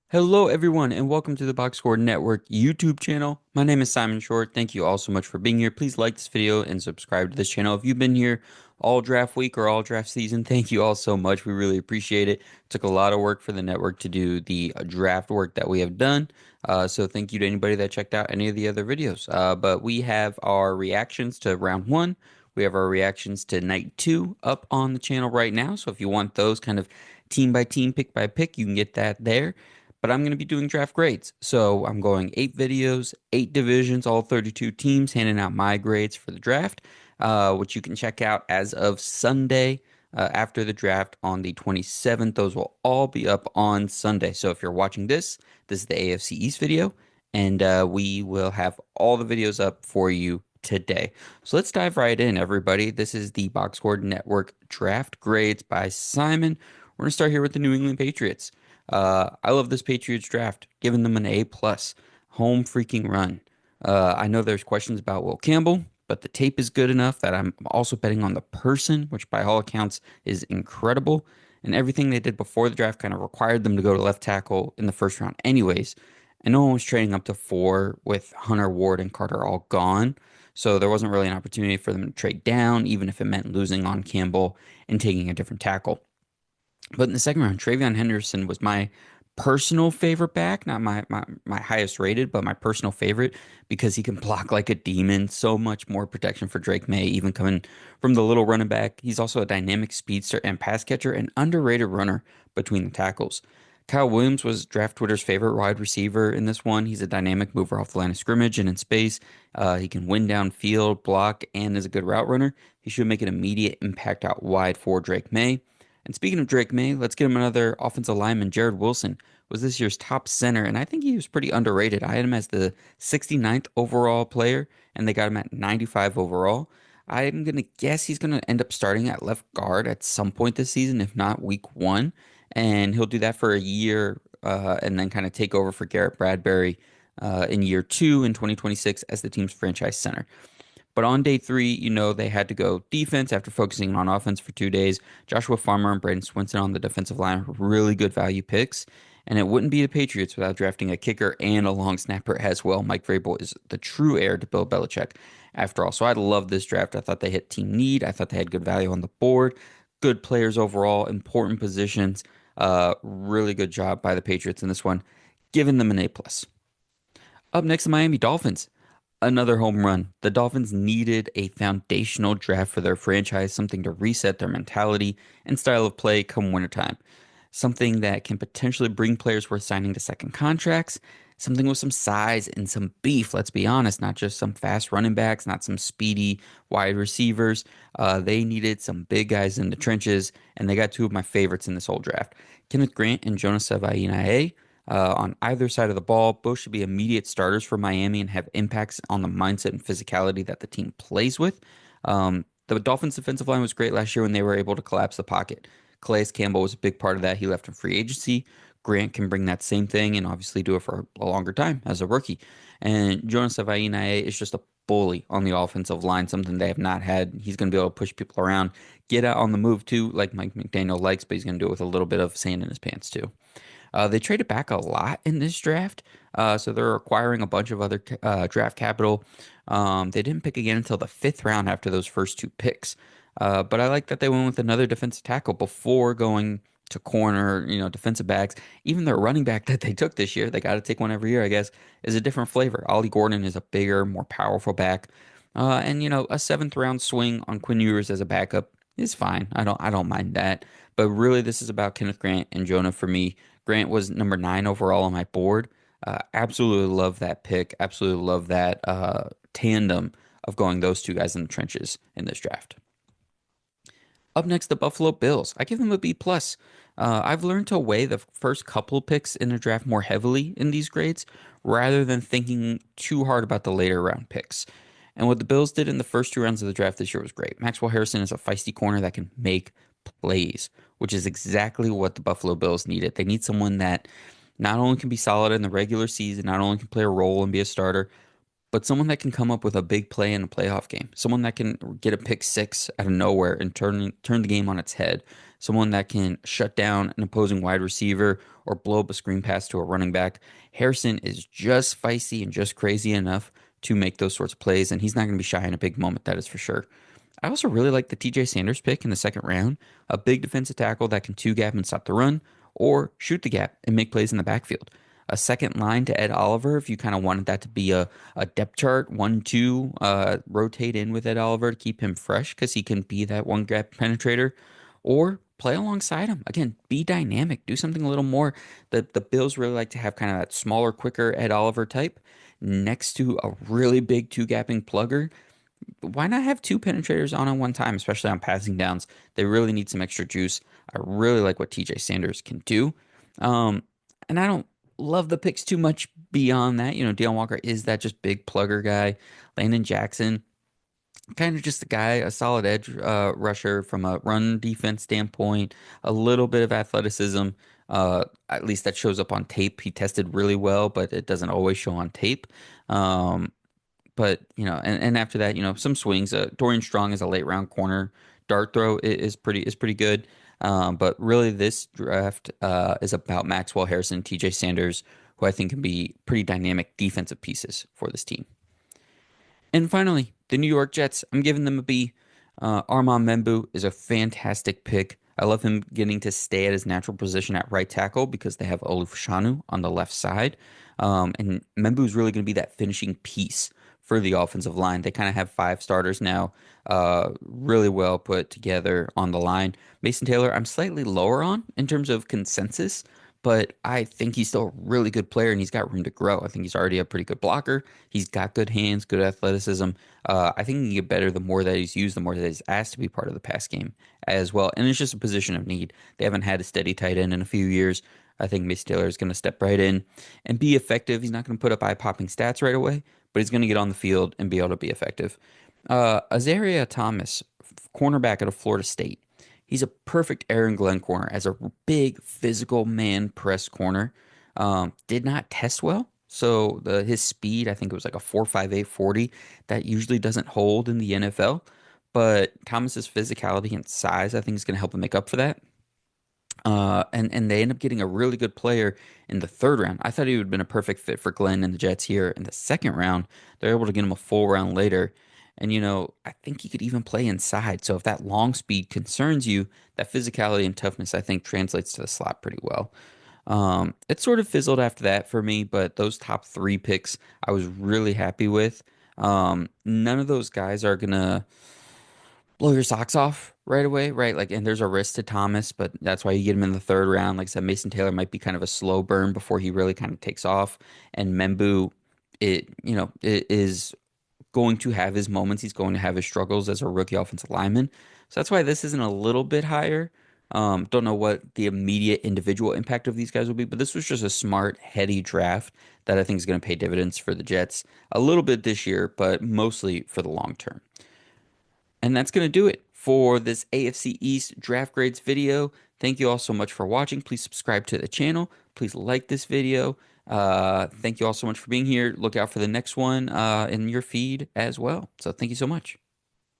Hello, everyone, and welcome to the Box Score Network YouTube channel. My name is Simon Short. Thank you all so much for being here. Please like this video and subscribe to this channel. If you've been here all draft week or all draft season, thank you all so much. We really appreciate it. Took a lot of work for the network to do the draft work that we have done. So thank you to anybody that checked out any of the other videos. But we have our reactions to round one. We have our reactions to night two up on the channel right now. So if you want those kind of team by team, pick by pick, you can get that there, but I'm going to be doing draft grades. So I'm going 8 videos, 8 divisions, all 32 teams, handing out my grades for the draft, which you can check out as of Sunday after the draft on the 27th. Those will all be up on Sunday. So if you're watching this is the AFC East video, and we will have all the videos up for you today. So let's dive right in, everybody. This is the Box Score Network draft grades by Simon. We're going to start here with the New England Patriots. I love this Patriots draft, giving them an A plus. Home freaking run. I know there's questions about Will Campbell, but the tape is good enough that I'm also betting on the person, which by all accounts is incredible. And everything they did before the draft kind of required them to go to left tackle in the first round, anyways. And no one was trading up to 4 with Hunter Ward and Carter all gone. So there wasn't really an opportunity for them to trade down, even if it meant losing on Campbell and taking a different tackle. But in the second round, Travion Henderson was my personal favorite back, not my highest rated, but my personal favorite because he can block like a demon. So much more protection for Drake May, even coming from the little running back. He's also a dynamic speedster and pass catcher, and underrated runner between the tackles. Kyle Williams was Draft Twitter's favorite wide receiver in this one. He's a dynamic mover off the line of scrimmage and in space. He can win downfield, block, and is a good route runner. He should make an immediate impact out wide for Drake May. And speaking of Drake May, let's get him another offensive lineman. Jared Wilson was this year's top center, and I think he was pretty underrated. I had him as the 69th overall player, and they got him at 95 overall. I'm going to guess he's going to end up starting at left guard at some point this season, if not week one. And he'll do that for a year and then kind of take over for Garrett Bradbury in year two in 2026 as the team's franchise center. But on day three, they had to go defense after focusing on offense for 2 days. Joshua Farmer and Braden Swinson on the defensive line were really good value picks. And it wouldn't be the Patriots without drafting a kicker and a long snapper as well. Mike Vrabel is the true heir to Bill Belichick, after all. So I love this draft. I thought they hit team need. I thought they had good value on the board. Good players overall, important positions. Really good job by the Patriots in this one, giving them an A plus. Up next, the Miami Dolphins. Another home run. The Dolphins needed a foundational draft for their franchise, something to reset their mentality and style of play come wintertime. Something that can potentially bring players worth signing to second contracts. Something with some size and some beef, let's be honest, not just some fast running backs, not some speedy wide receivers. They needed some big guys in the trenches, and they got two of my favorites in this whole draft. Kenneth Grant and Jonas Savaiinae on either side of the ball. Both should be immediate starters for Miami and have impacts on the mindset and physicality that the team plays with. The Dolphins' defensive line was great last year when they were able to collapse the pocket. Calais Campbell was a big part of that. He left in free agency. Grant can bring that same thing and obviously do it for a longer time as a rookie. And Jonas Savaiinae is just a bully on the offensive line, something they have not had. He's going to be able to push people around, get out on the move too, like Mike McDaniel likes, but he's going to do it with a little bit of sand in his pants too. They traded back a lot in this draft, so they're acquiring a bunch of other draft capital. They didn't pick again until the fifth round after those first two picks. But I like that they went with another defensive tackle before going to corner, defensive backs. Even their running back that they took this year, they got to take one every year, I guess, is a different flavor. Ollie Gordon is a bigger, more powerful back. And a seventh round swing on Quinn Ewers as a backup is fine. I don't mind that. But really, this is about Kenneth Grant and Jonah for me. Grant was number 9 overall on my board. Absolutely love that pick. Absolutely love that tandem of going those two guys in the trenches in this draft. Up next, the Buffalo Bills. I give them a B plus. I've learned to weigh the first couple picks in the draft more heavily in these grades, rather than thinking too hard about the later round picks. And what the Bills did in the first 2 rounds of the draft this year was great. Maxwell Harrison is a feisty corner that can make plays, which is exactly what the Buffalo Bills needed. They need someone that not only can be solid in the regular season, not only can play a role and be a starter, but someone that can come up with a big play in a playoff game, someone that can get a pick six out of nowhere and turn the game on its head, someone that can shut down an opposing wide receiver or blow up a screen pass to a running back. Harrison is just feisty and just crazy enough to make those sorts of plays, and he's not going to be shy in a big moment, that is for sure. I also really like the TJ Sanders pick in the second round, a big defensive tackle that can two gap and stop the run, or shoot the gap and make plays in the backfield. A second line to Ed Oliver if you kind of wanted that to be a depth chart, 1-2, rotate in with Ed Oliver to keep him fresh because he can be that one gap penetrator, or play alongside him. Again, be dynamic, do something a little more. The Bills really like to have kind of that smaller, quicker Ed Oliver type next to a really big two gapping plugger. Why not have two penetrators on at one time, especially on passing downs? They really need some extra juice. I really like what TJ Sanders can do. Um, and I don't love the picks too much beyond that. Deion Walker is that just big plugger guy. Landon Jackson, kind of just a guy, a solid edge rusher from a run defense standpoint, a little bit of athleticism. At least that shows up on tape. He tested really well, but it doesn't always show on tape. Um, but and after that, some swings. Dorian Strong is a late round corner. Dart throw is pretty good. But really, this draft is about Maxwell Harrison, T.J. Sanders, who I think can be pretty dynamic defensive pieces for this team. And finally, the New York Jets. I'm giving them a B. Armand Membu is a fantastic pick. I love him getting to stay at his natural position at right tackle because they have Olufoshanu on the left side. And Membu is really going to be that finishing piece for the offensive line. They kind of have five starters now, really well put together on the line. Mason Taylor, I'm slightly lower on in terms of consensus, but I think he's still a really good player and he's got room to grow. I think he's already a pretty good blocker. He's got good hands, good athleticism. I think he can get better the more that he's used, the more that he's asked to be part of the pass game as well. And it's just a position of need. They haven't had a steady tight end in a few years. I think Mason Taylor is going to step right in and be effective. He's not going to put up eye-popping stats right away, but he's going to get on the field and be able to be effective. Azaria Thomas, cornerback out of Florida State. He's a perfect Aaron Glenn corner as a big physical man press corner. Did not test well. So his speed, I think it was like a 4.58 40. That usually doesn't hold in the NFL. But Thomas's physicality and size, I think, is going to help him make up for that. And they end up getting a really good player in the third round. I thought he would have been a perfect fit for Glenn and the Jets here in the second round. They're able to get him a full round later. And, I think he could even play inside. So if that long speed concerns you, that physicality and toughness, I think, translates to the slot pretty well. It sort of fizzled after that for me, but those top three picks I was really happy with. None of those guys are going to blow your socks off right away, right? Like, and there's a risk to Thomas, but that's why you get him in the third round. Like I said, Mason Taylor might be kind of a slow burn before he really kind of takes off. And Membu, it is going to have his moments. He's going to have his struggles as a rookie offensive lineman. So that's why this isn't a little bit higher. Don't know what the immediate individual impact of these guys will be, but this was just a smart, heady draft that I think is going to pay dividends for the Jets a little bit this year, but mostly for the long term. And that's going to do it for this AFC East draft grades video. Thank you all so much for watching. Please subscribe to the channel. Please like this video. Thank you all so much for being here. Look out for the next one in your feed as well. So thank you so much.